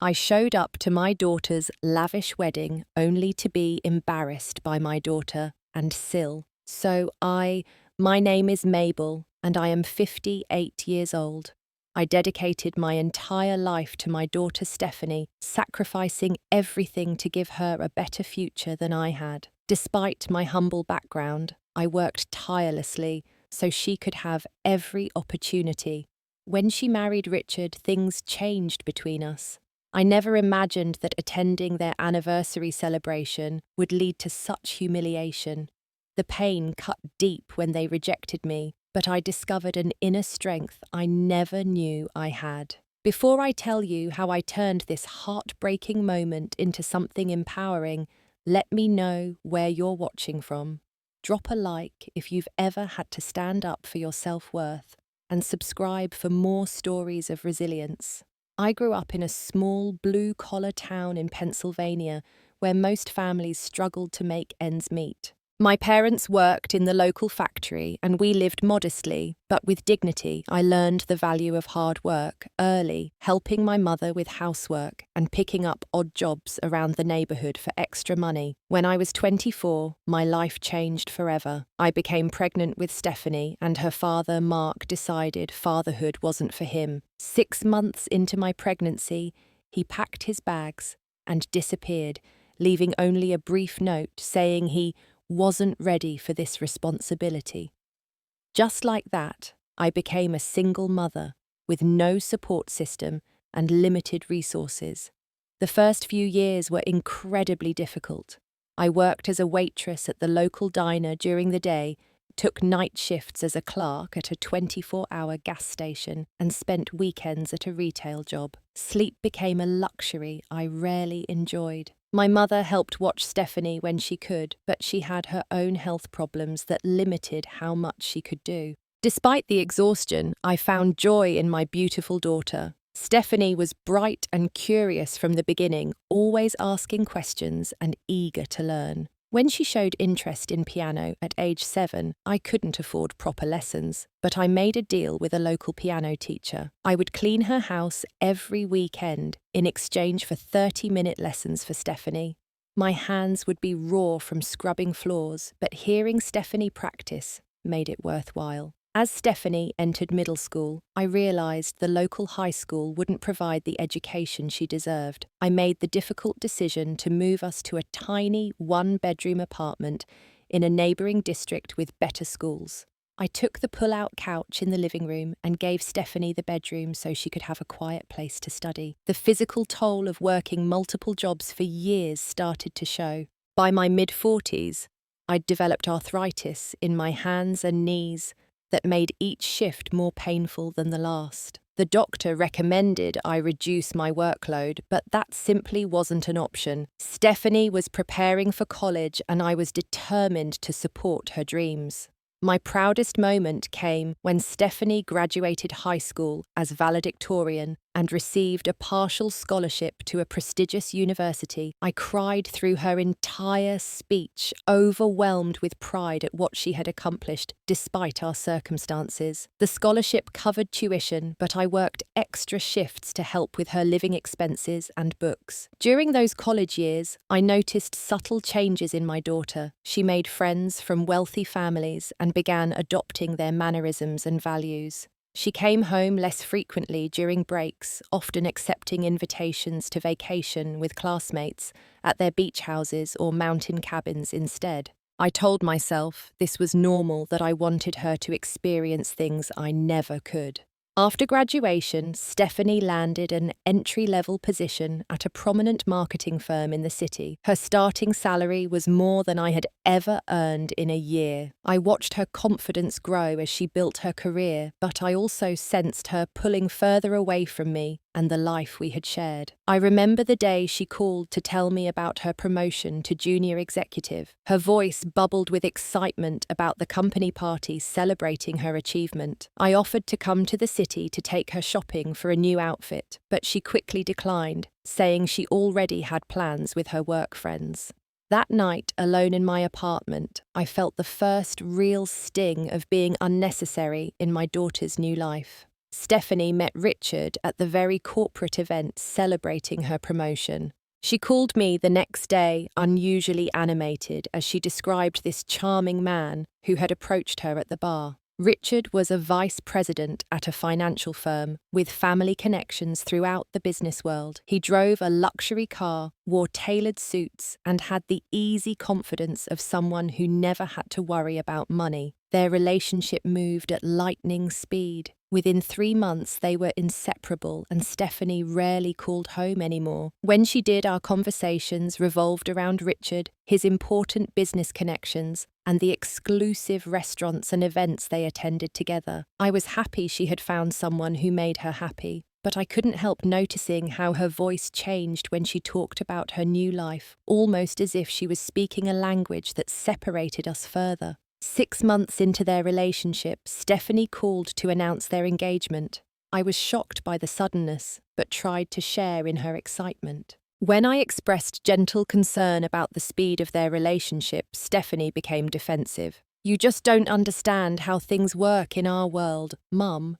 I showed up to my daughter's lavish wedding only to be embarrassed by my daughter and Sil. My name is Mabel, and I am 58 years old. I dedicated my entire life to my daughter Stephanie, sacrificing everything to give her a better future than I had. Despite my humble background, I worked tirelessly so she could have every opportunity. When she married Richard, things changed between us. I never imagined that attending their anniversary celebration would lead to such humiliation. The pain cut deep when they rejected me, but I discovered an inner strength I never knew I had. Before I tell you how I turned this heartbreaking moment into something empowering, let me know where you're watching from. Drop a like if you've ever had to stand up for your self-worth, and subscribe for more stories of resilience. I grew up in a small blue-collar town in Pennsylvania where most families struggled to make ends meet. My parents worked in the local factory and we lived modestly, but with dignity. I learned the value of hard work early, helping my mother with housework and picking up odd jobs around the neighborhood for extra money. When I was 24, my life changed forever. I became pregnant with Stephanie, and her father, Mark, decided fatherhood wasn't for him. 6 months into my pregnancy, he packed his bags and disappeared, leaving only a brief note saying he wasn't ready for this responsibility. Just like that, I became a single mother with no support system and limited resources. The first few years were incredibly difficult. I worked as a waitress at the local diner during the day, took night shifts as a clerk at a 24-hour gas station, and spent weekends at a retail job. Sleep became a luxury I rarely enjoyed. My mother helped watch Stephanie when she could, but she had her own health problems that limited how much she could do. Despite the exhaustion, I found joy in my beautiful daughter. Stephanie was bright and curious from the beginning, always asking questions and eager to learn. When she showed interest in piano at age 7, I couldn't afford proper lessons, but I made a deal with a local piano teacher. I would clean her house every weekend in exchange for 30-minute lessons for Stephanie. My hands would be raw from scrubbing floors, but hearing Stephanie practice made it worthwhile. As Stephanie entered middle school, I realized the local high school wouldn't provide the education she deserved. I made the difficult decision to move us to a tiny one-bedroom apartment in a neighboring district with better schools. I took the pull-out couch in the living room and gave Stephanie the bedroom so she could have a quiet place to study. The physical toll of working multiple jobs for years started to show. By my mid-40s, I'd developed arthritis in my hands and knees that made each shift more painful than the last. The doctor recommended I reduce my workload, but that simply wasn't an option. Stephanie was preparing for college and I was determined to support her dreams. My proudest moment came when Stephanie graduated high school as valedictorian and received a partial scholarship to a prestigious university. I cried through her entire speech, overwhelmed with pride at what she had accomplished despite our circumstances. The scholarship covered tuition, but I worked extra shifts to help with her living expenses and books. During those college years, I noticed subtle changes in my daughter. She made friends from wealthy families and began adopting their mannerisms and values. She came home less frequently during breaks, often accepting invitations to vacation with classmates at their beach houses or mountain cabins instead. I told myself this was normal, that I wanted her to experience things I never could. After graduation, Stephanie landed an entry-level position at a prominent marketing firm in the city. Her starting salary was more than I had ever earned in a year. I watched her confidence grow as she built her career, but I also sensed her pulling further away from me and the life we had shared. I remember the day she called to tell me about her promotion to junior executive. Her voice bubbled with excitement about the company party celebrating her achievement. I offered to come to the city to take her shopping for a new outfit, but she quickly declined, saying she already had plans with her work friends. That night, alone in my apartment, I felt the first real sting of being unnecessary in my daughter's new life. Stephanie met Richard at the very corporate event celebrating her promotion. She called me the next day unusually animated as she described this charming man who had approached her at the bar. Richard was a vice president at a financial firm with family connections throughout the business world. He drove a luxury car, wore tailored suits, and had the easy confidence of someone who never had to worry about money. Their relationship moved at lightning speed. Within 3 months, they were inseparable, and Stephanie rarely called home anymore. When she did, our conversations revolved around Richard, his important business connections, and the exclusive restaurants and events they attended together. I was happy she had found someone who made her happy, but I couldn't help noticing how her voice changed when she talked about her new life, almost as if she was speaking a language that separated us further. 6 months into their relationship, Stephanie called to announce their engagement. I was shocked by the suddenness, but tried to share in her excitement. When I expressed gentle concern about the speed of their relationship, Stephanie became defensive. "You just don't understand how things work in our world, Mum."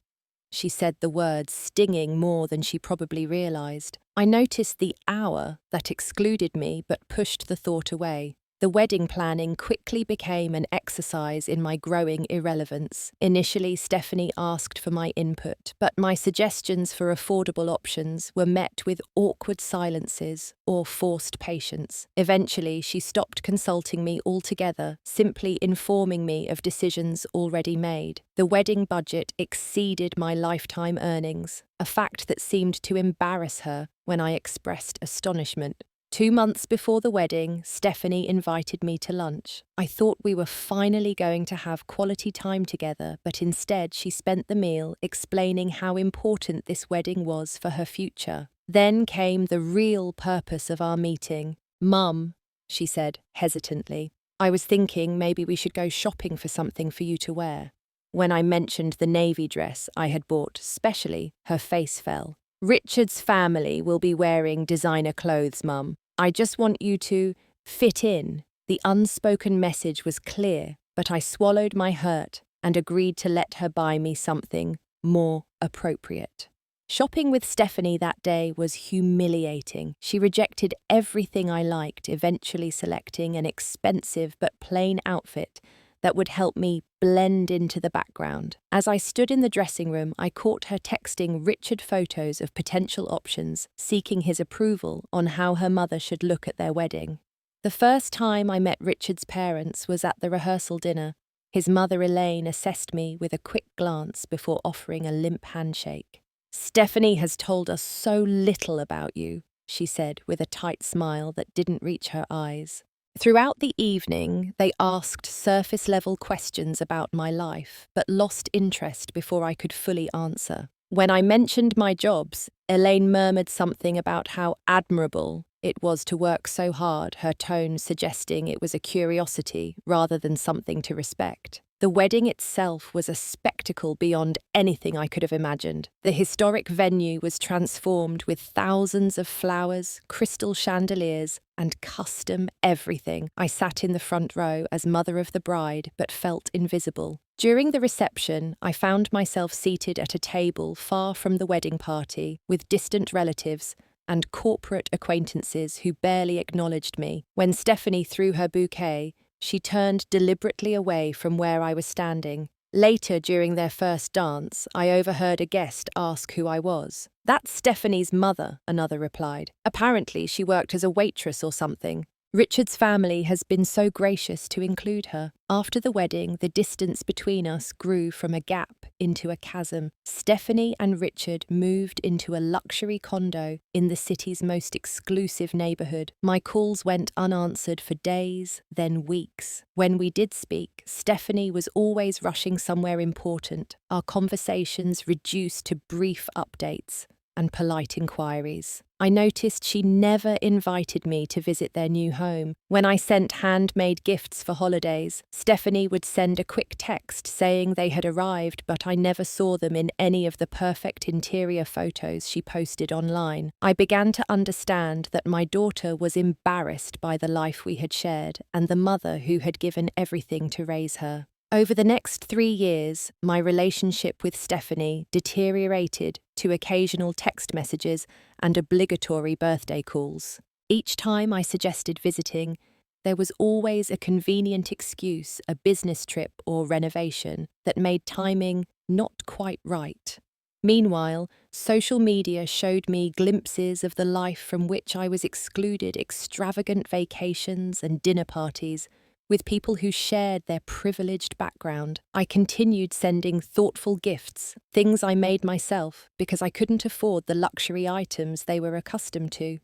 She said the words stinging more than she probably realized. I noticed the hour that excluded me but pushed the thought away. The wedding planning quickly became an exercise in my growing irrelevance. Initially, Stephanie asked for my input, but my suggestions for affordable options were met with awkward silences or forced patience. Eventually, she stopped consulting me altogether, simply informing me of decisions already made. The wedding budget exceeded my lifetime earnings, a fact that seemed to embarrass her when I expressed astonishment. 2 months before the wedding, Stephanie invited me to lunch. I thought we were finally going to have quality time together, but instead she spent the meal explaining how important this wedding was for her future. Then came the real purpose of our meeting. "Mum," she said hesitantly, "I was thinking maybe we should go shopping for something for you to wear." When I mentioned the navy dress I had bought specially, her face fell. "Richard's family will be wearing designer clothes, Mum. I just want you to fit in." The unspoken message was clear, but I swallowed my hurt and agreed to let her buy me something more appropriate. Shopping with Stephanie that day was humiliating. She rejected everything I liked, eventually selecting an expensive but plain outfit that would help me blend into the background. As I stood in the dressing room, I caught her texting Richard photos of potential options, seeking his approval on how her mother should look at their wedding. The first time I met Richard's parents was at the rehearsal dinner. His mother Elaine assessed me with a quick glance before offering a limp handshake. "Stephanie has told us so little about you," she said with a tight smile that didn't reach her eyes. Throughout the evening, they asked surface-level questions about my life, but lost interest before I could fully answer. When I mentioned my jobs, Elaine murmured something about how admirable it was to work so hard, her tone suggesting it was a curiosity rather than something to respect. The wedding itself was a spectacle beyond anything I could have imagined. The historic venue was transformed with thousands of flowers, crystal chandeliers, and custom everything. I sat in the front row as mother of the bride, but felt invisible. During the reception, I found myself seated at a table far from the wedding party, with distant relatives and corporate acquaintances who barely acknowledged me. When Stephanie threw her bouquet, she turned deliberately away from where I was standing. Later, during their first dance, I overheard a guest ask who I was. "That's Stephanie's mother," another replied. "Apparently, she worked as a waitress or something. Richard's family has been so gracious to include her." After the wedding, the distance between us grew from a gap into a chasm. Stephanie and Richard moved into a luxury condo in the city's most exclusive neighborhood. My calls went unanswered for days, then weeks. When we did speak, Stephanie was always rushing somewhere important. Our conversations reduced to brief updates and polite inquiries. I noticed she never invited me to visit their new home. When I sent handmade gifts for holidays, Stephanie would send a quick text saying they had arrived, but I never saw them in any of the perfect interior photos she posted online. I began to understand that my daughter was embarrassed by the life we had shared and the mother who had given everything to raise her. Over the next 3 years, my relationship with Stephanie deteriorated to occasional text messages and obligatory birthday calls. Each time I suggested visiting, there was always a convenient excuse, a business trip or renovation, that made timing not quite right. Meanwhile, social media showed me glimpses of the life from which I was excluded: extravagant vacations and dinner parties with people who shared their privileged background. I continued sending thoughtful gifts, things I made myself because I couldn't afford the luxury items they were accustomed to.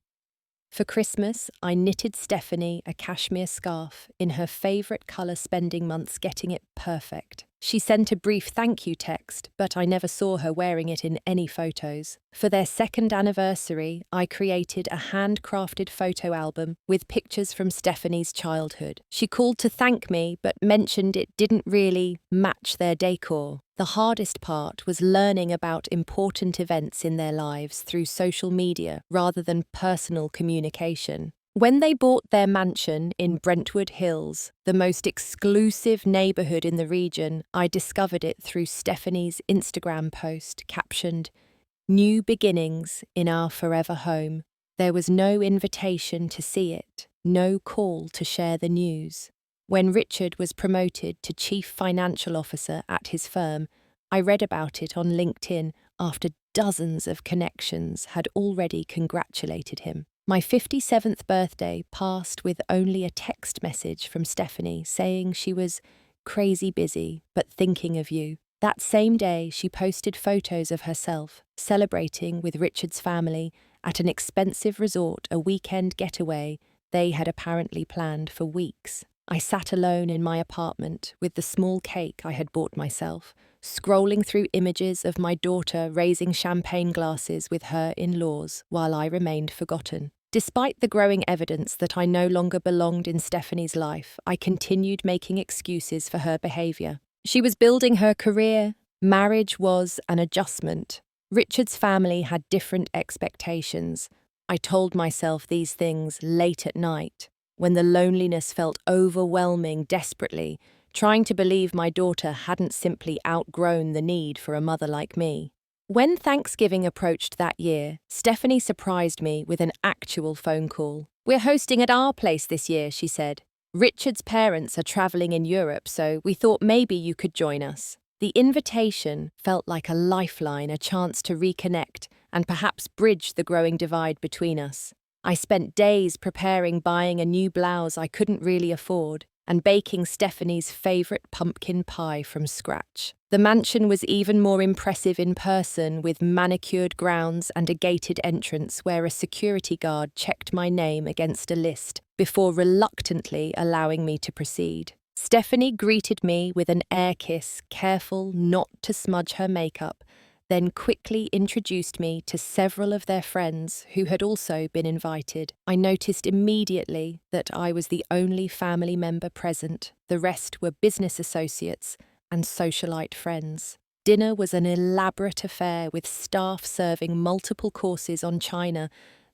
For Christmas, I knitted Stephanie a cashmere scarf in her favourite colour, spending months getting it perfect. She sent a brief thank you text, but I never saw her wearing it in any photos. For their second anniversary, I created a handcrafted photo album with pictures from Stephanie's childhood. She called to thank me, but mentioned it didn't really match their decor. The hardest part was learning about important events in their lives through social media rather than personal communication. When they bought their mansion in Brentwood Hills, the most exclusive neighbourhood in the region, I discovered it through Stephanie's Instagram post captioned, "New beginnings in our forever home." There was no invitation to see it, no call to share the news. When Richard was promoted to Chief Financial Officer at his firm, I read about it on LinkedIn after dozens of connections had already congratulated him. My 57th birthday passed with only a text message from Stephanie saying she was crazy busy but thinking of you. That same day, she posted photos of herself celebrating with Richard's family at an expensive resort, a weekend getaway they had apparently planned for weeks. I sat alone in my apartment with the small cake I had bought myself, scrolling through images of my daughter raising champagne glasses with her in-laws while I remained forgotten. Despite the growing evidence that I no longer belonged in Stephanie's life, I continued making excuses for her behaviour. She was building her career. Marriage was an adjustment. Richard's family had different expectations. I told myself these things late at night, when the loneliness felt overwhelming, desperately, trying to believe my daughter hadn't simply outgrown the need for a mother like me. When Thanksgiving approached that year, Stephanie surprised me with an actual phone call. "We're hosting at our place this year," she said. "Richard's parents are travelling in Europe, so we thought maybe you could join us." The invitation felt like a lifeline, a chance to reconnect and perhaps bridge the growing divide between us. I spent days preparing, buying a new blouse I couldn't really afford, and baking Stephanie's favourite pumpkin pie from scratch. The mansion was even more impressive in person, with manicured grounds and a gated entrance where a security guard checked my name against a list before reluctantly allowing me to proceed. Stephanie greeted me with an air kiss, careful not to smudge her makeup, then quickly introduced me to several of their friends who had also been invited. I noticed immediately that I was the only family member present. The rest were business associates and socialite friends. Dinner was an elaborate affair with staff serving multiple courses on china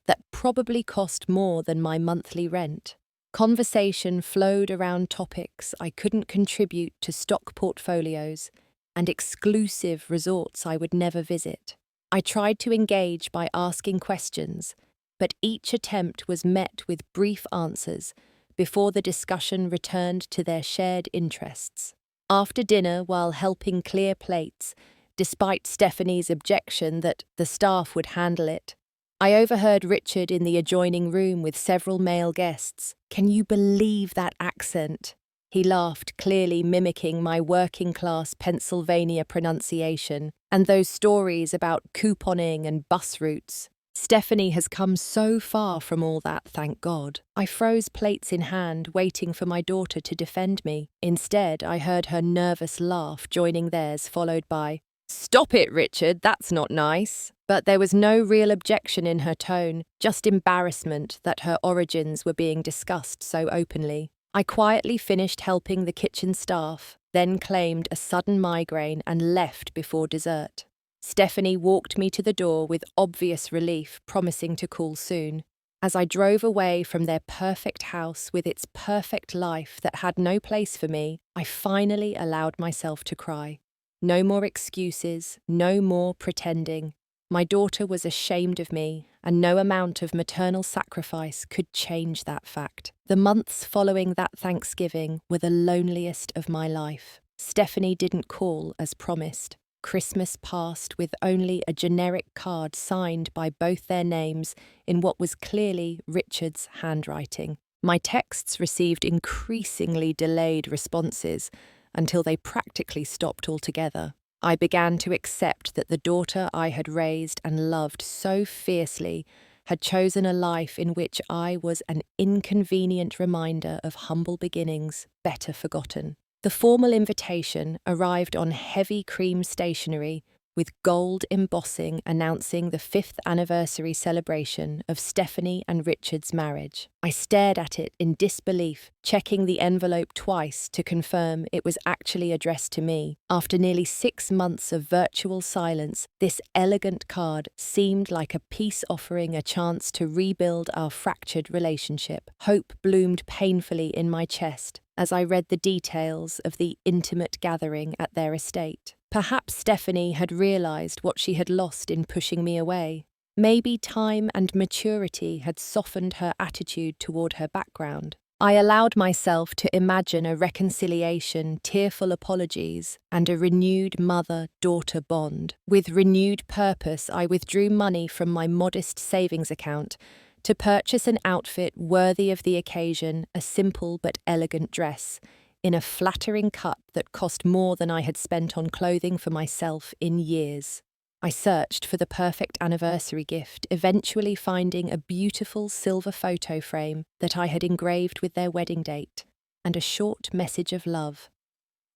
that probably cost more than my monthly rent. Conversation flowed around topics I couldn't contribute to, stock portfolios and exclusive resorts I would never visit. I tried to engage by asking questions, but each attempt was met with brief answers before the discussion returned to their shared interests. After dinner, while helping clear plates, despite Stephanie's objection that the staff would handle it, I overheard Richard in the adjoining room with several male guests. "Can you believe that accent?" He laughed, clearly mimicking my working-class Pennsylvania pronunciation, and those stories about couponing and bus routes. Stephanie has come so far from all that, thank God. I froze, plates in hand, waiting for my daughter to defend me. Instead, I heard her nervous laugh joining theirs, followed by, "Stop it, Richard, that's not nice." But there was no real objection in her tone, just embarrassment that her origins were being discussed so openly. I quietly finished helping the kitchen staff, then claimed a sudden migraine and left before dessert. Stephanie walked me to the door with obvious relief, promising to call soon. As I drove away from their perfect house with its perfect life that had no place for me, I finally allowed myself to cry. No more excuses, no more pretending. My daughter was ashamed of me, and no amount of maternal sacrifice could change that fact. The months following that Thanksgiving were the loneliest of my life. Stephanie didn't call as promised. Christmas passed with only a generic card signed by both their names in what was clearly Richard's handwriting. My texts received increasingly delayed responses until they practically stopped altogether. I began to accept that the daughter I had raised and loved so fiercely had chosen a life in which I was an inconvenient reminder of humble beginnings, better forgotten. The formal invitation arrived on heavy cream stationery with gold embossing announcing the 5th anniversary celebration of Stephanie and Richard's marriage. I stared at it in disbelief, checking the envelope twice to confirm it was actually addressed to me. After nearly 6 months of virtual silence, this elegant card seemed like a peace offering a chance to rebuild our fractured relationship. Hope bloomed painfully in my chest as I read the details of the intimate gathering at their estate. Perhaps Stephanie had realized what she had lost in pushing me away. Maybe time and maturity had softened her attitude toward her background. I allowed myself to imagine a reconciliation, tearful apologies, and a renewed mother-daughter bond. With renewed purpose, I withdrew money from my modest savings account to purchase an outfit worthy of the occasion, a simple but elegant dress, in a flattering cut that cost more than I had spent on clothing for myself in years. I searched for the perfect anniversary gift, eventually finding a beautiful silver photo frame that I had engraved with their wedding date, and a short message of love.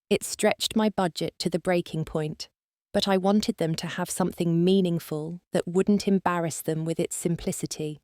It stretched my budget to the breaking point, but I wanted them to have something meaningful that wouldn't embarrass them with its simplicity.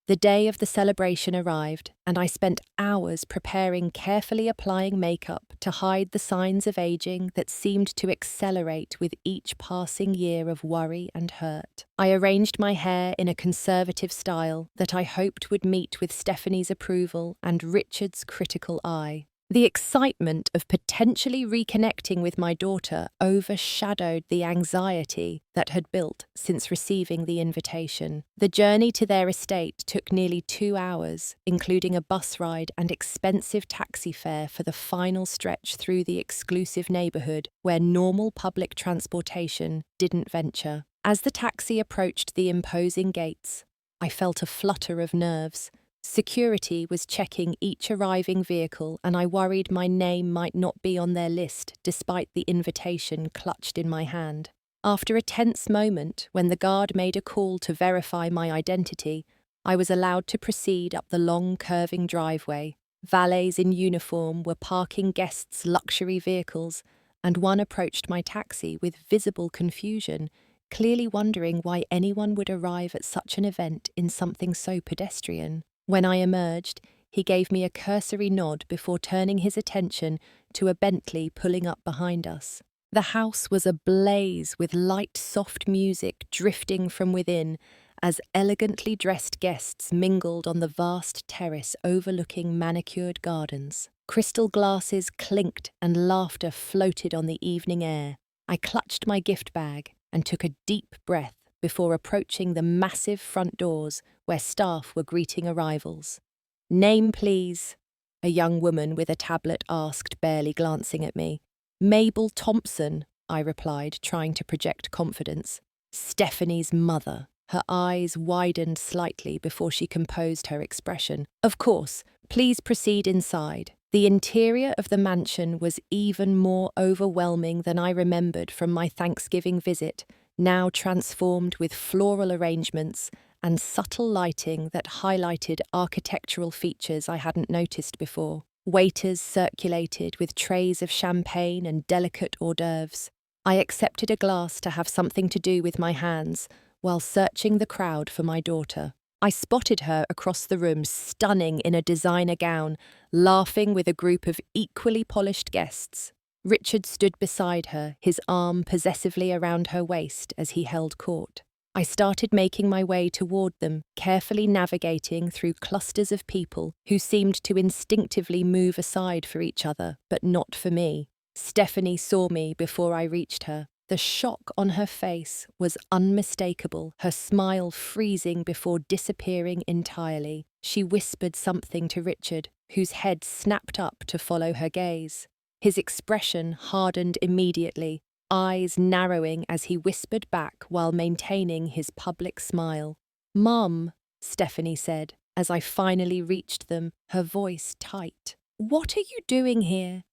The day of the celebration arrived, and I spent hours preparing, carefully applying makeup to hide the signs of aging that seemed to accelerate with each passing year of worry and hurt. I arranged my hair in a conservative style that I hoped would meet with Stephanie's approval and Richard's critical eye. The excitement of potentially reconnecting with my daughter overshadowed the anxiety that had built since receiving the invitation. The journey to their estate took nearly 2 hours, including a bus ride and expensive taxi fare for the final stretch through the exclusive neighborhood where normal public transportation didn't venture. As the taxi approached the imposing gates, I felt a flutter of nerves. Security was checking each arriving vehicle, and I worried my name might not be on their list despite the invitation clutched in my hand. After a tense moment, when the guard made a call to verify my identity, I was allowed to proceed up the long, curving driveway. Valets in uniform were parking guests' luxury vehicles, and one approached my taxi with visible confusion, clearly wondering why anyone would arrive at such an event in something so pedestrian. When I emerged, he gave me a cursory nod before turning his attention to a Bentley pulling up behind us. The house was ablaze with light, soft music drifting from within as elegantly dressed guests mingled on the vast terrace overlooking manicured gardens. Crystal glasses clinked and laughter floated on the evening air. I clutched my gift bag and took a deep breath before approaching the massive front doors where staff were greeting arrivals. "Name, please," a young woman with a tablet asked, barely glancing at me. "Mabel Thompson," I replied, trying to project confidence. "Stephanie's mother." Her eyes widened slightly before she composed her expression. "Of course, please proceed inside." The interior of the mansion was even more overwhelming than I remembered from my Thanksgiving visit, now transformed with floral arrangements and subtle lighting that highlighted architectural features I hadn't noticed before. Waiters circulated with trays of champagne and delicate hors d'oeuvres. I accepted a glass to have something to do with my hands while searching the crowd for my daughter. I spotted her across the room, stunning in a designer gown, laughing with a group of equally polished guests. Richard stood beside her, his arm possessively around her waist as he held court. I started making my way toward them, carefully navigating through clusters of people who seemed to instinctively move aside for each other, but not for me. Stephanie saw me before I reached her. The shock on her face was unmistakable, her smile freezing before disappearing entirely. She whispered something to Richard, whose head snapped up to follow her gaze. His expression hardened immediately, eyes narrowing as he whispered back while maintaining his public smile. "Mum," Stephanie said, as I finally reached them, her voice tight. "What are you doing here?"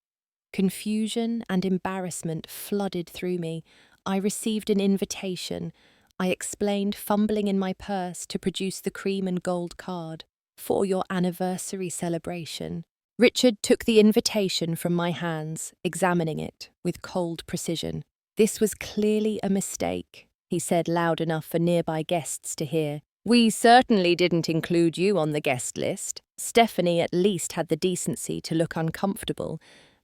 Confusion and embarrassment flooded through me. I received an invitation. I explained, fumbling in my purse to produce the cream and gold card. "For your anniversary celebration." Richard took the invitation from my hands, examining it with cold precision. "This was clearly a mistake," he said loud enough for nearby guests to hear. "We certainly didn't include you on the guest list." Stephanie at least had the decency to look uncomfortable,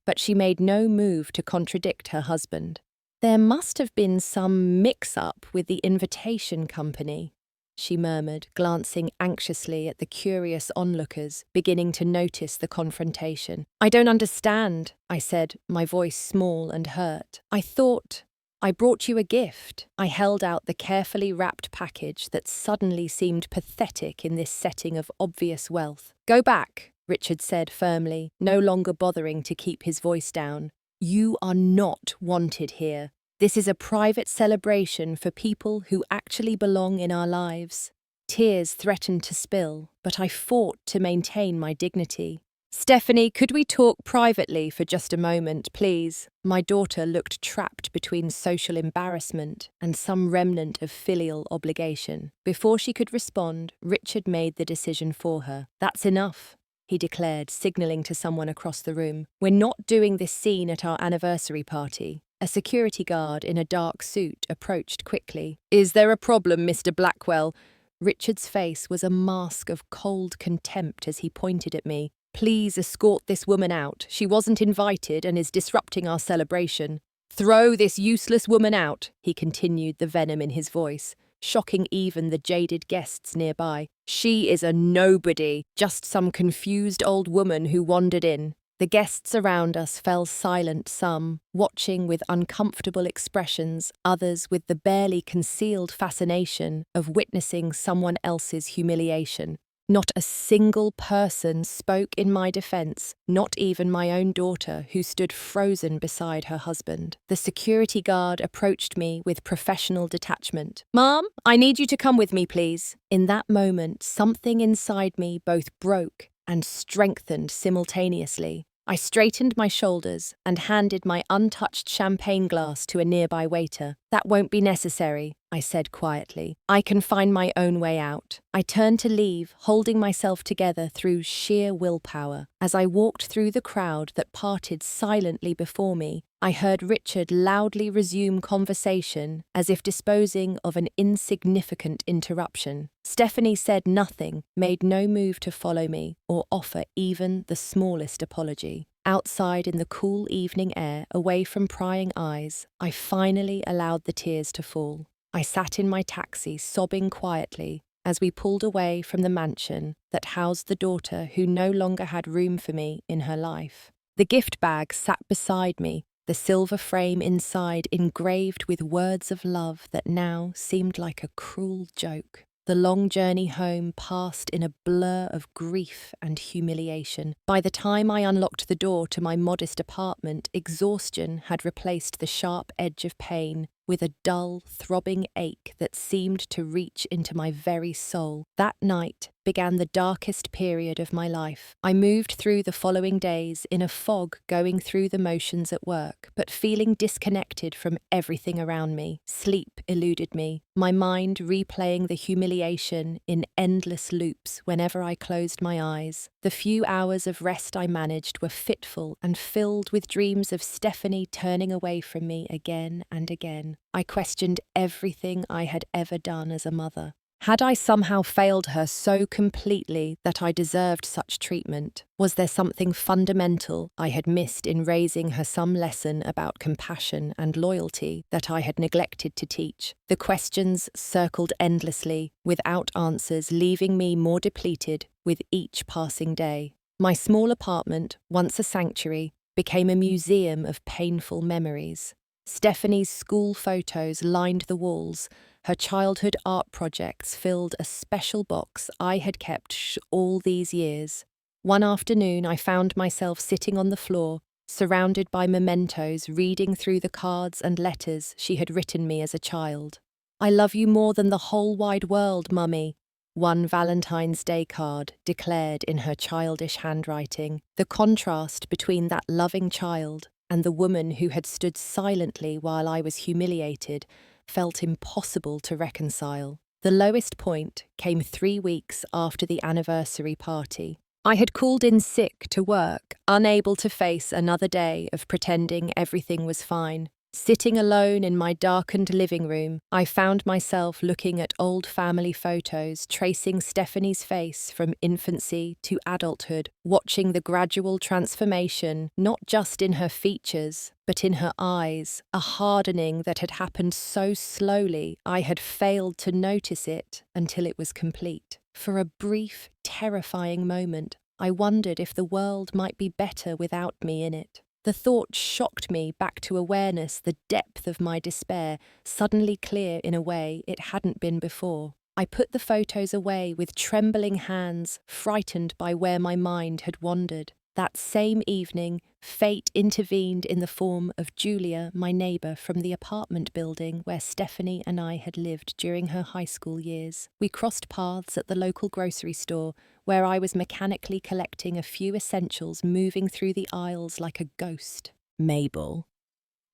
but she made no move to contradict her husband. "There must have been some mix-up with the invitation company," she murmured, glancing anxiously at the curious onlookers, beginning to notice the confrontation. "I don't understand," I said, my voice small and hurt. "I thought I brought you a gift." I held out the carefully wrapped package that suddenly seemed pathetic in this setting of obvious wealth. "Go back," Richard said firmly, no longer bothering to keep his voice down. "You are not wanted here. This is a private celebration for people who actually belong in our lives." Tears threatened to spill, but I fought to maintain my dignity. "Stephanie, could we talk privately for just a moment, please?" My daughter looked trapped between social embarrassment and some remnant of filial obligation. Before she could respond, Richard made the decision for her. "That's enough," he declared, signalling to someone across the room. "We're not doing this scene at our anniversary party." A security guard in a dark suit approached quickly. "Is there a problem, Mr. Blackwell?" Richard's face was a mask of cold contempt as he pointed at me. "Please escort this woman out. She wasn't invited and is disrupting our celebration." "Throw this useless woman out," he continued, the venom in his voice, shocking even the jaded guests nearby. "She is a nobody, just some confused old woman who wandered in." The guests around us fell silent, some watching with uncomfortable expressions, others with the barely concealed fascination of witnessing someone else's humiliation. Not a single person spoke in my defense, not even my own daughter, who stood frozen beside her husband. The security guard approached me with professional detachment. "Mom, I need you to come with me, please." In that moment, something inside me both broke and strengthened simultaneously. I straightened my shoulders and handed my untouched champagne glass to a nearby waiter. "That won't be necessary," I said quietly. "I can find my own way out." I turned to leave, holding myself together through sheer willpower. As I walked through the crowd that parted silently before me, I heard Richard loudly resume conversation as if disposing of an insignificant interruption. Stephanie said nothing, made no move to follow me or offer even the smallest apology. Outside in the cool evening air, away from prying eyes, I finally allowed the tears to fall. I sat in my taxi, sobbing quietly, as we pulled away from the mansion that housed the daughter who no longer had room for me in her life. The gift bag sat beside me, the silver frame inside engraved with words of love that now seemed like a cruel joke. The long journey home passed in a blur of grief and humiliation. By the time I unlocked the door to my modest apartment, exhaustion had replaced the sharp edge of pain with a dull, throbbing ache that seemed to reach into my very soul. That night began the darkest period of my life. I moved through the following days in a fog, going through the motions at work, but feeling disconnected from everything around me. Sleep eluded me, my mind replaying the humiliation in endless loops whenever I closed my eyes. The few hours of rest I managed were fitful and filled with dreams of Stephanie turning away from me again and again. I questioned everything I had ever done as a mother. Had I somehow failed her so completely that I deserved such treatment? Was there something fundamental I had missed in raising her some lesson about compassion and loyalty that I had neglected to teach? The questions circled endlessly, without answers, leaving me more depleted with each passing day. My small apartment, once a sanctuary, became a museum of painful memories. Stephanie's school photos lined the walls. Her childhood art projects filled a special box I had kept all these years. One afternoon, I found myself sitting on the floor, surrounded by mementos, reading through the cards and letters she had written me as a child. "I love you more than the whole wide world, Mummy," one Valentine's Day card declared in her childish handwriting. The contrast between that loving child and the woman who had stood silently while I was humiliated felt impossible to reconcile. The lowest point came 3 weeks after the anniversary party. I had called in sick to work, unable to face another day of pretending everything was fine. Sitting alone in my darkened living room, I found myself looking at old family photos, tracing Stephanie's face from infancy to adulthood, watching the gradual transformation, not just in her features, but in her eyes, a hardening that had happened so slowly I had failed to notice it until it was complete. For a brief, terrifying moment, I wondered if the world might be better without me in it. The thought shocked me back to awareness, the depth of my despair, suddenly clear in a way it hadn't been before. I put the photos away with trembling hands, frightened by where my mind had wandered. That same evening, fate intervened in the form of Julia, my neighbour from the apartment building where Stephanie and I had lived during her high school years. We crossed paths at the local grocery store, where I was mechanically collecting a few essentials, moving through the aisles like a ghost. "Mabel."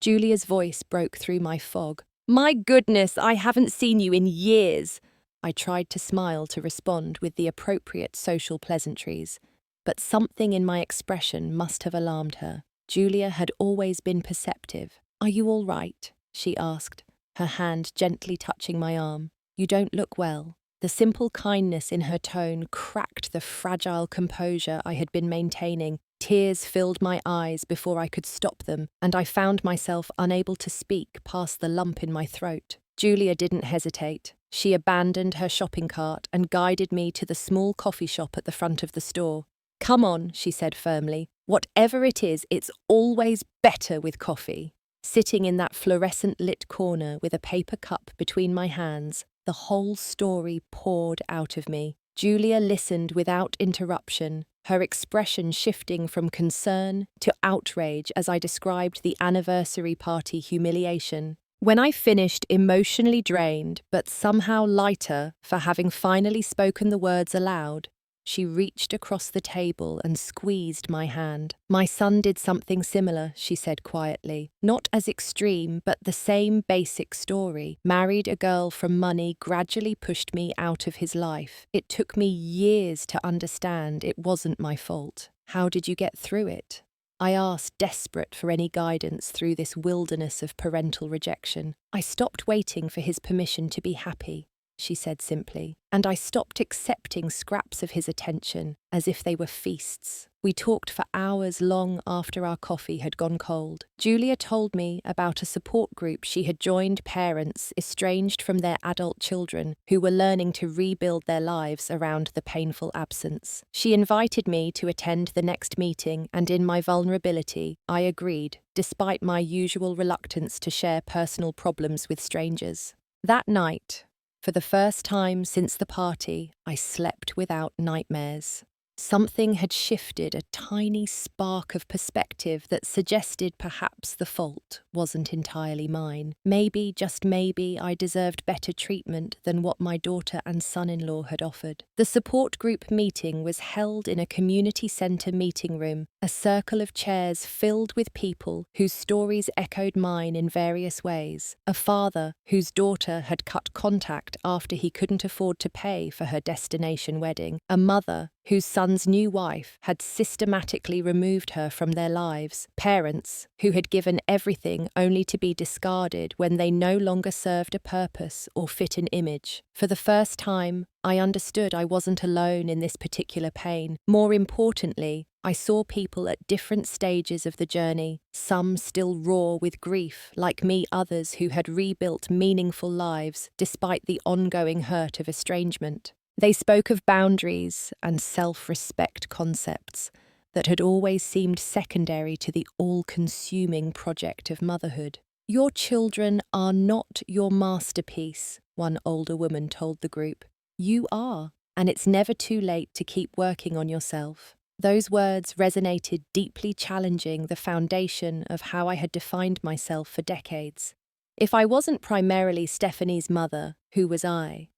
Julia's voice broke through my fog. "My goodness, I haven't seen you in years." I tried to smile to respond with the appropriate social pleasantries, but something in my expression must have alarmed her. Julia had always been perceptive. "Are you all right?" she asked, her hand gently touching my arm. "You don't look well." The simple kindness in her tone cracked the fragile composure I had been maintaining. Tears filled my eyes before I could stop them, and I found myself unable to speak past the lump in my throat. Julia didn't hesitate. She abandoned her shopping cart and guided me to the small coffee shop at the front of the store. "Come on," she said firmly. "Whatever it is, it's always better with coffee." Sitting in that fluorescent-lit corner with a paper cup between my hands, the whole story poured out of me. Julia listened without interruption, her expression shifting from concern to outrage as I described the anniversary party humiliation. When I finished emotionally drained, but somehow lighter for having finally spoken the words aloud, she reached across the table and squeezed my hand. "My son did something similar," she said quietly. "Not as extreme, but the same basic story. Married a girl from money, gradually pushed me out of his life. It took me years to understand it wasn't my fault." "How did you get through it?" I asked, desperate for any guidance through this wilderness of parental rejection. "I stopped waiting for his permission to be happy," she said simply, "and I stopped accepting scraps of his attention as if they were feasts." We talked for hours long after our coffee had gone cold. Julia told me about a support group she had joined, parents estranged from their adult children who were learning to rebuild their lives around the painful absence. She invited me to attend the next meeting, and in my vulnerability, I agreed, despite my usual reluctance to share personal problems with strangers. That night, for the first time since the party, I slept without nightmares. Something had shifted, a tiny spark of perspective that suggested perhaps the fault wasn't entirely mine. Maybe, just maybe, I deserved better treatment than what my daughter and son-in-law had offered. The support group meeting was held in a community centre meeting room, a circle of chairs filled with people whose stories echoed mine in various ways. A father whose daughter had cut contact after he couldn't afford to pay for her destination wedding. A mother whose son's new wife had systematically removed her from their lives. Parents who had given everything clothing only to be discarded when they no longer served a purpose or fit an image. For the first time, I understood I wasn't alone in this particular pain. More importantly, I saw people at different stages of the journey, some still raw with grief, like me, others who had rebuilt meaningful lives despite the ongoing hurt of estrangement. They spoke of boundaries and self-respect concepts that had always seemed secondary to the all-consuming project of motherhood. "Your children are not your masterpiece," one older woman told the group. "You are, and it's never too late to keep working on yourself." Those words resonated deeply, challenging the foundation of how I had defined myself for decades. If I wasn't primarily Stephanie's mother, who was I?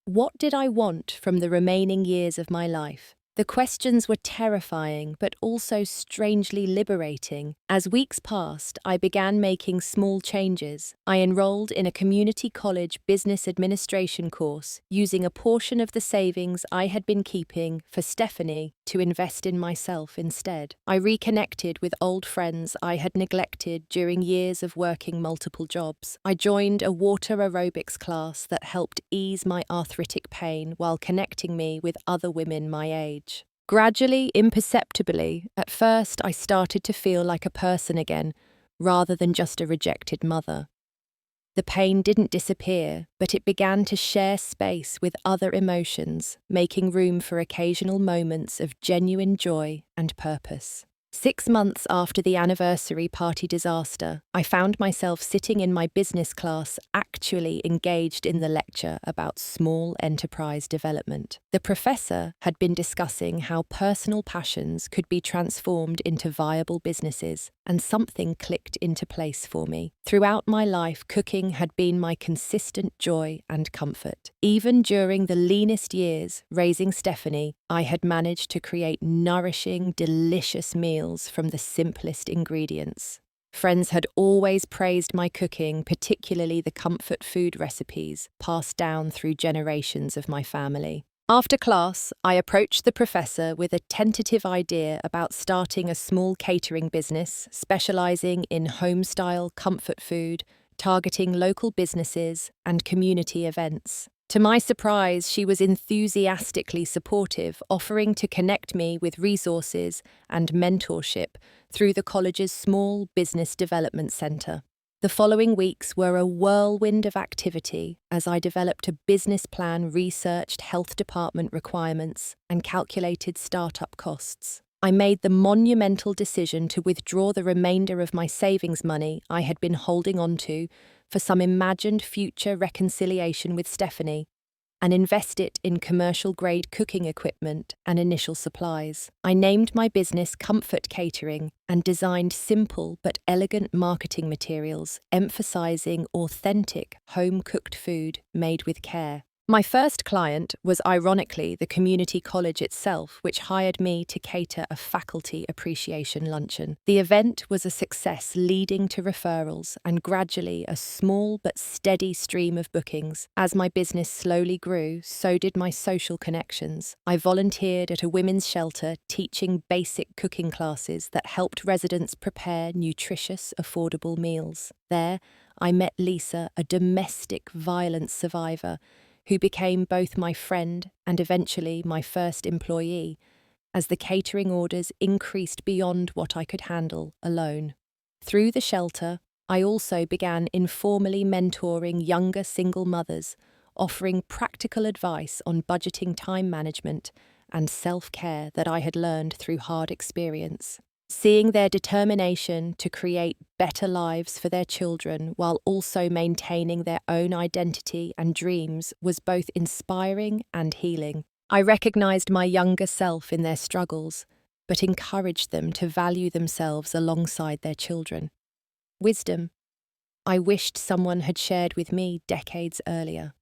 What did I want from the remaining years of my life? The questions were terrifying, but also strangely liberating. As weeks passed, I began making small changes. I enrolled in a community college business administration course, using a portion of the savings I had been keeping for Stephanie to invest in myself instead. I reconnected with old friends I had neglected during years of working multiple jobs. I joined a water aerobics class that helped ease my arthritic pain while connecting me with other women my age. Gradually, imperceptibly, at first I started to feel like a person again, rather than just a rejected mother. The pain didn't disappear, but it began to share space with other emotions, making room for occasional moments of genuine joy and purpose. 6 months after the anniversary party disaster, I found myself sitting in my business class, actually engaged in the lecture about small enterprise development. The professor had been discussing how personal passions could be transformed into viable businesses, and something clicked into place for me. Throughout my life, cooking had been my consistent joy and comfort. Even during the leanest years, raising Stephanie, I had managed to create nourishing, delicious meals from the simplest ingredients. Friends had always praised my cooking, particularly the comfort food recipes passed down through generations of my family. After class, I approached the professor with a tentative idea about starting a small catering business specializing in home-style comfort food, targeting local businesses and community events. To my surprise, she was enthusiastically supportive, offering to connect me with resources and mentorship through the college's small business development center. The following weeks were a whirlwind of activity as I developed a business plan, researched health department requirements, and calculated startup costs. I made the monumental decision to withdraw the remainder of my savings money I had been holding on to for some imagined future reconciliation with Stephanie, and invest it in commercial-grade cooking equipment and initial supplies. I named my business Comfort Catering and designed simple but elegant marketing materials, emphasizing authentic, home-cooked food made with care. My first client was ironically the community college itself, which hired me to cater a faculty appreciation luncheon. The event was a success, leading to referrals and gradually a small but steady stream of bookings. As my business slowly grew, so did my social connections. I volunteered at a women's shelter, teaching basic cooking classes that helped residents prepare nutritious, affordable meals. There, I met Lisa, a domestic violence survivor, who became both my friend and eventually my first employee, as the catering orders increased beyond what I could handle alone. Through the shelter, I also began informally mentoring younger single mothers, offering practical advice on budgeting, time management, and self-care that I had learned through hard experience. Seeing their determination to create better lives for their children while also maintaining their own identity and dreams was both inspiring and healing. I recognized my younger self in their struggles, but encouraged them to value themselves alongside their children. Wisdom I wished someone had shared with me decades earlier.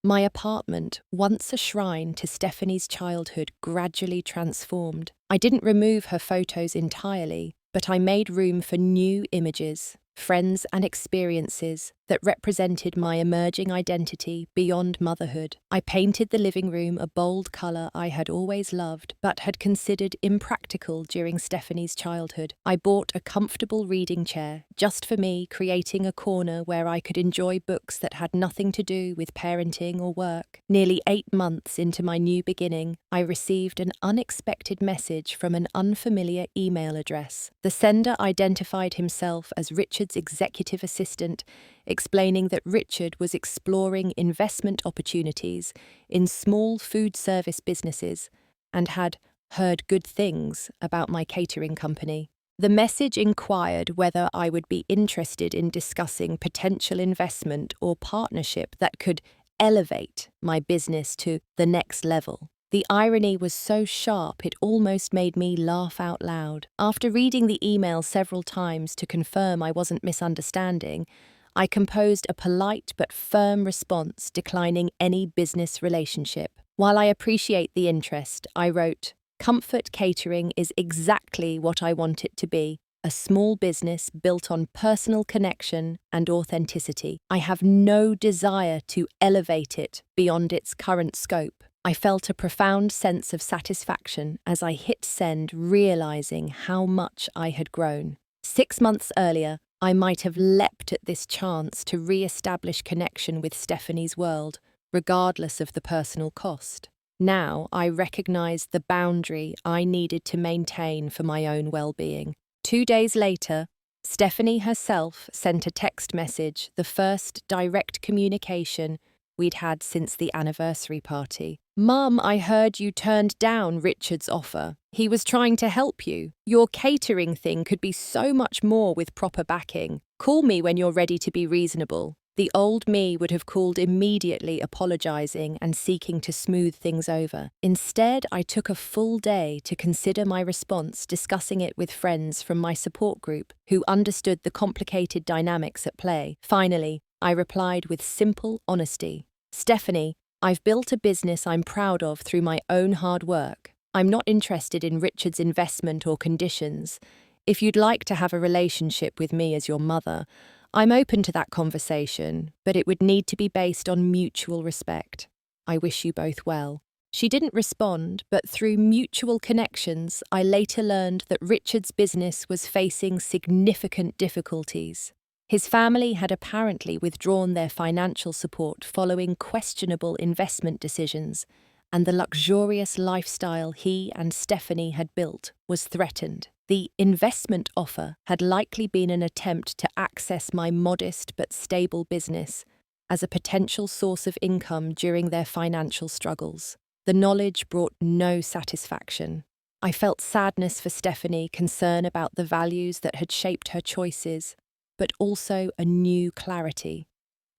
My apartment, once a shrine to Stephanie's childhood, gradually transformed. I didn't remove her photos entirely, but I made room for new images, friends and experiences that represented my emerging identity beyond motherhood. I painted the living room a bold colour I had always loved, but had considered impractical during Stephanie's childhood. I bought a comfortable reading chair, just for me, creating a corner where I could enjoy books that had nothing to do with parenting or work. Nearly 8 months into my new beginning, I received an unexpected message from an unfamiliar email address. The sender identified himself as Richard's executive assistant, explaining that Richard was exploring investment opportunities in small food service businesses and had heard good things about my catering company. The message inquired whether I would be interested in discussing potential investment or partnership that could elevate my business to the next level. The irony was so sharp it almost made me laugh out loud. After reading the email several times to confirm I wasn't misunderstanding, I composed a polite but firm response declining any business relationship. While I appreciate the interest, I wrote, "Comfort Catering is exactly what I want it to be. A small business built on personal connection and authenticity. I have no desire to elevate it beyond its current scope." I felt a profound sense of satisfaction as I hit send, realizing how much I had grown. 6 months earlier, I might have leapt at this chance to re-establish connection with Stephanie's world, regardless of the personal cost. Now I recognized the boundary I needed to maintain for my own well-being. 2 days later, Stephanie herself sent a text message, the first direct communication we'd had since the anniversary party. "Mum, I heard you turned down Richard's offer. He was trying to help you. Your catering thing could be so much more with proper backing. Call me when you're ready to be reasonable." The old me would have called immediately, apologizing and seeking to smooth things over. Instead, I took a full day to consider my response, discussing it with friends from my support group who understood the complicated dynamics at play. Finally, I replied with simple honesty. "Stephanie, I've built a business I'm proud of through my own hard work. I'm not interested in Richard's investment or conditions. If you'd like to have a relationship with me as your mother, I'm open to that conversation, but it would need to be based on mutual respect. I wish you both well." She didn't respond, but through mutual connections, I later learned that Richard's business was facing significant difficulties. His family had apparently withdrawn their financial support following questionable investment decisions, and the luxurious lifestyle he and Stephanie had built was threatened. The investment offer had likely been an attempt to access my modest but stable business as a potential source of income during their financial struggles. The knowledge brought no satisfaction. I felt sadness for Stephanie, concern about the values that had shaped her choices, but also a new clarity.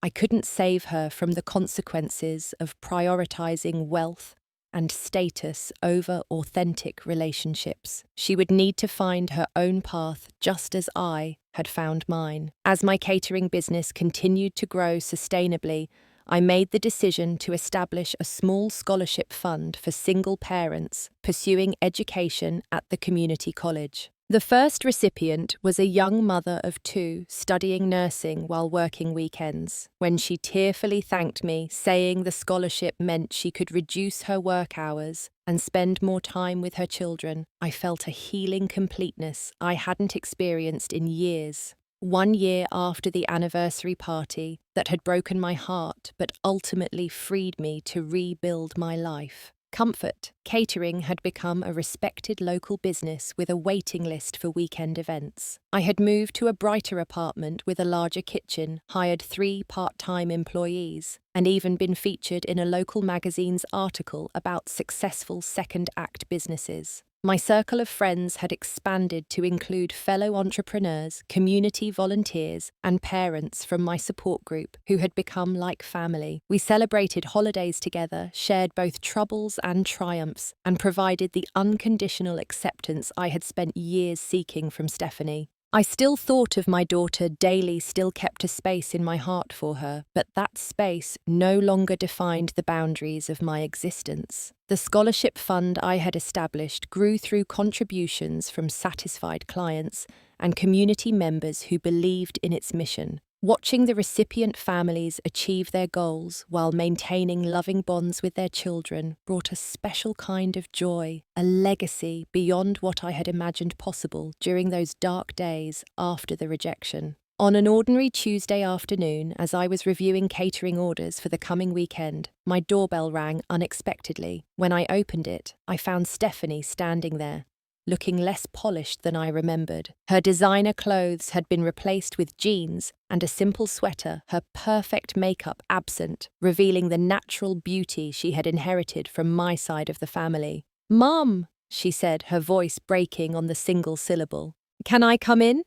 I couldn't save her from the consequences of prioritizing wealth and status over authentic relationships. She would need to find her own path just as I had found mine. As my catering business continued to grow sustainably, I made the decision to establish a small scholarship fund for single parents pursuing education at the community college. The first recipient was a young mother of 2 studying nursing while working weekends. When she tearfully thanked me, saying the scholarship meant she could reduce her work hours and spend more time with her children, I felt a healing completeness I hadn't experienced in years. 1 year after the anniversary party that had broken my heart but ultimately freed me to rebuild my life, Comfort Catering had become a respected local business with a waiting list for weekend events. I had moved to a brighter apartment with a larger kitchen, hired 3 part-time employees, and even been featured in a local magazine's article about successful second-act businesses. My circle of friends had expanded to include fellow entrepreneurs, community volunteers, and parents from my support group who had become like family. We celebrated holidays together, shared both troubles and triumphs, and provided the unconditional acceptance I had spent years seeking from Stephanie. I still thought of my daughter daily, still kept a space in my heart for her, but that space no longer defined the boundaries of my existence. The scholarship fund I had established grew through contributions from satisfied clients and community members who believed in its mission. Watching the recipient families achieve their goals while maintaining loving bonds with their children brought a special kind of joy, a legacy beyond what I had imagined possible during those dark days after the rejection. On an ordinary Tuesday afternoon, as I was reviewing catering orders for the coming weekend, my doorbell rang unexpectedly. When I opened it, I found Stephanie standing there, looking less polished than I remembered. Her designer clothes had been replaced with jeans and a simple sweater, her perfect makeup absent, revealing the natural beauty she had inherited from my side of the family. "Mom," she said, her voice breaking on the single syllable. "Can I come in?"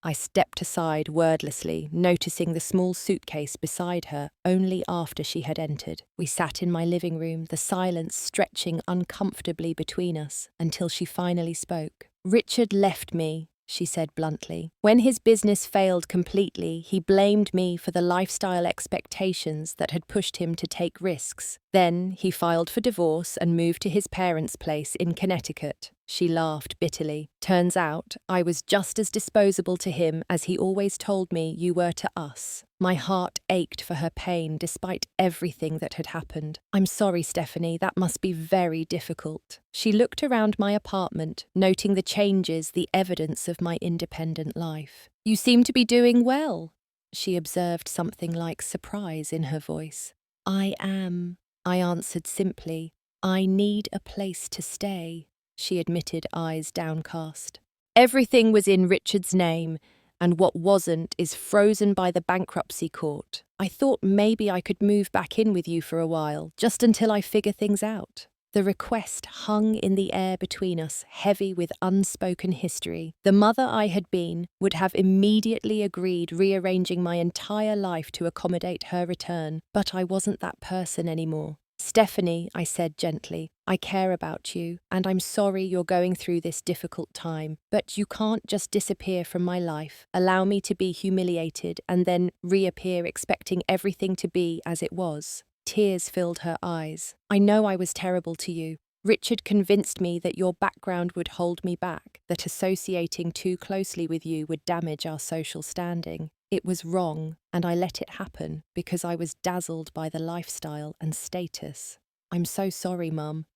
I stepped aside wordlessly, noticing the small suitcase beside her only after she had entered. We sat in my living room, the silence stretching uncomfortably between us, until she finally spoke. "Richard left me," she said bluntly. "When his business failed completely, he blamed me for the lifestyle expectations that had pushed him to take risks. Then he filed for divorce and moved to his parents' place in Connecticut." She laughed bitterly. "Turns out I was just as disposable to him as he always told me you were to us." My heart ached for her pain despite everything that had happened. "I'm sorry, Stephanie, that must be very difficult." She looked around my apartment, noting the changes, the evidence of my independent life. "You seem to be doing well," she observed, something like surprise in her voice. "I am," I answered simply. "I need a place to stay," she admitted, eyes downcast. "Everything was in Richard's name, and what wasn't is frozen by the bankruptcy court. I thought maybe I could move back in with you for a while, just until I figure things out." The request hung in the air between us, heavy with unspoken history. The mother I had been would have immediately agreed, rearranging my entire life to accommodate her return, but I wasn't that person anymore. "Stephanie," I said gently, "I care about you, and I'm sorry you're going through this difficult time, but you can't just disappear from my life, allow me to be humiliated, and then reappear expecting everything to be as it was." Tears filled her eyes. "I know I was terrible to you. Richard convinced me that your background would hold me back, that associating too closely with you would damage our social standing. It was wrong, and I let it happen because I was dazzled by the lifestyle and status. I'm so sorry, Mum."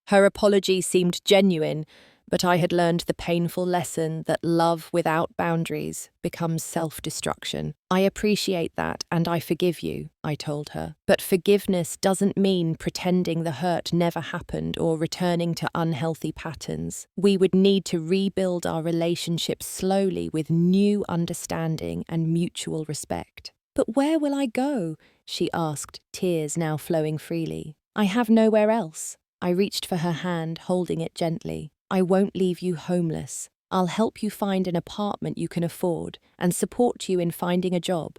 Her apology seemed genuine, but I had learned the painful lesson that love without boundaries becomes self-destruction. "I appreciate that, and I forgive you," I told her. "But forgiveness doesn't mean pretending the hurt never happened or returning to unhealthy patterns. We would need to rebuild our relationship slowly with new understanding and mutual respect." "But where will I go?" she asked, tears now flowing freely. "I have nowhere else." I reached for her hand, holding it gently. "I won't leave you homeless. I'll help you find an apartment you can afford and support you in finding a job.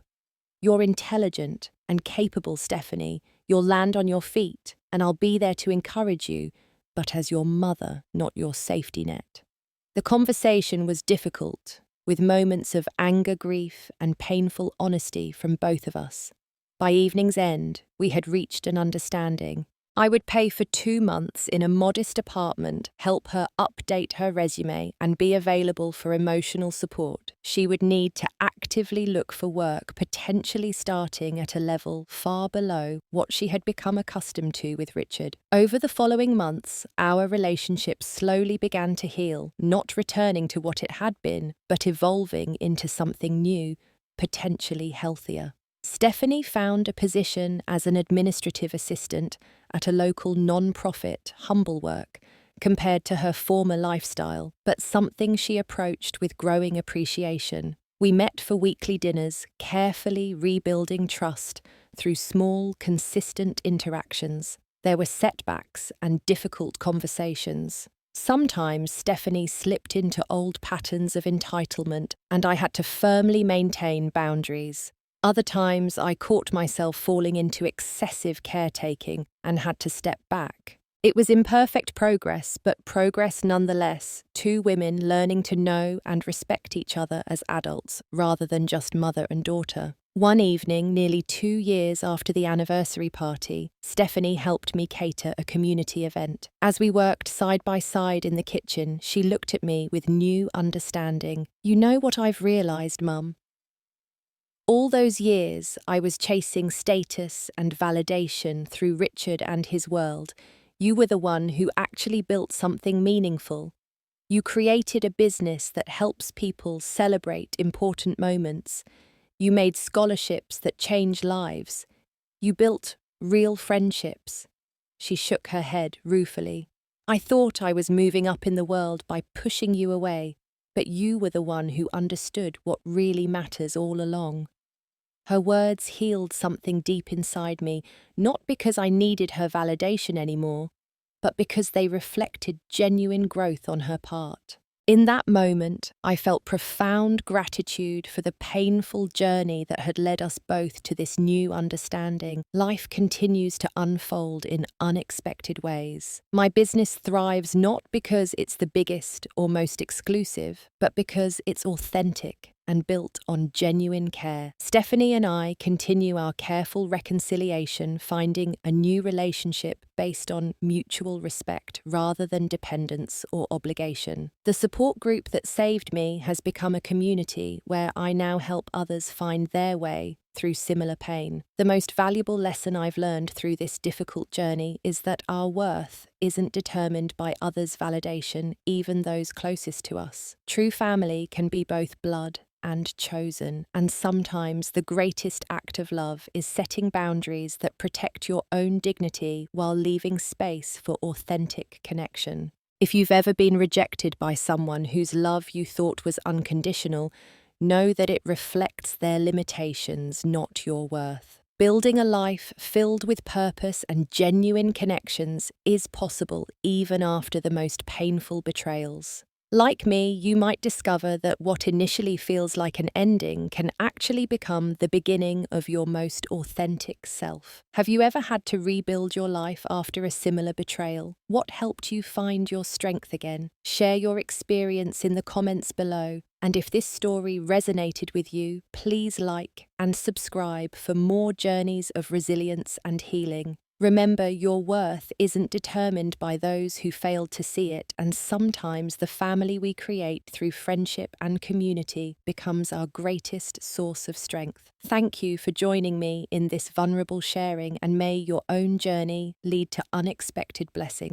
You're intelligent and capable, Stephanie. You'll land on your feet, and I'll be there to encourage you, but as your mother, not your safety net." The conversation was difficult, with moments of anger, grief, and painful honesty from both of us. By evening's end, we had reached an understanding. I would pay for 2 months in a modest apartment, help her update her resume, and be available for emotional support. She would need to actively look for work, potentially starting at a level far below what she had become accustomed to with Richard. Over the following months, our relationship slowly began to heal, not returning to what it had been, but evolving into something new, potentially healthier. Stephanie found a position as an administrative assistant at a local non-profit, humble work, compared to her former lifestyle, but something she approached with growing appreciation. We met for weekly dinners, carefully rebuilding trust through small, consistent interactions. There were setbacks and difficult conversations. Sometimes Stephanie slipped into old patterns of entitlement, and I had to firmly maintain boundaries. Other times I caught myself falling into excessive caretaking and had to step back. It was imperfect progress, but progress nonetheless, 2 women learning to know and respect each other as adults rather than just mother and daughter. One evening, nearly 2 years after the anniversary party, Stephanie helped me cater a community event. As we worked side by side in the kitchen, she looked at me with new understanding. "You know what I've realised, Mum? All those years, I was chasing status and validation through Richard and his world. You were the one who actually built something meaningful. You created a business that helps people celebrate important moments. You made scholarships that change lives. You built real friendships. She shook her head ruefully. I thought I was moving up in the world by pushing you away, but you were the one who understood what really matters all along. Her words healed something deep inside me, not because I needed her validation anymore, but because they reflected genuine growth on her part. In that moment, I felt profound gratitude for the painful journey that had led us both to this new understanding. Life continues to unfold in unexpected ways. My business thrives not because it's the biggest or most exclusive, but because it's authentic and built on genuine care. Stephanie and I continue our careful reconciliation, finding a new relationship based on mutual respect rather than dependence or obligation. The support group that saved me has become a community where I now help others find their way through similar pain. The most valuable lesson I've learned through this difficult journey is that our worth isn't determined by others' validation, even those closest to us. True family can be both blood and chosen, and sometimes the greatest act of love is setting boundaries that protect your own dignity while leaving space for authentic connection. If you've ever been rejected by someone whose love you thought was unconditional, know that it reflects their limitations, not your worth. Building a life filled with purpose and genuine connections is possible even after the most painful betrayals. Like me, you might discover that what initially feels like an ending can actually become the beginning of your most authentic self. Have you ever had to rebuild your life after a similar betrayal? What helped you find your strength again? Share your experience in the comments below. And if this story resonated with you, please like and subscribe for more journeys of resilience and healing. Remember, your worth isn't determined by those who failed to see it, and sometimes the family we create through friendship and community becomes our greatest source of strength. Thank you for joining me in this vulnerable sharing, and may your own journey lead to unexpected blessings.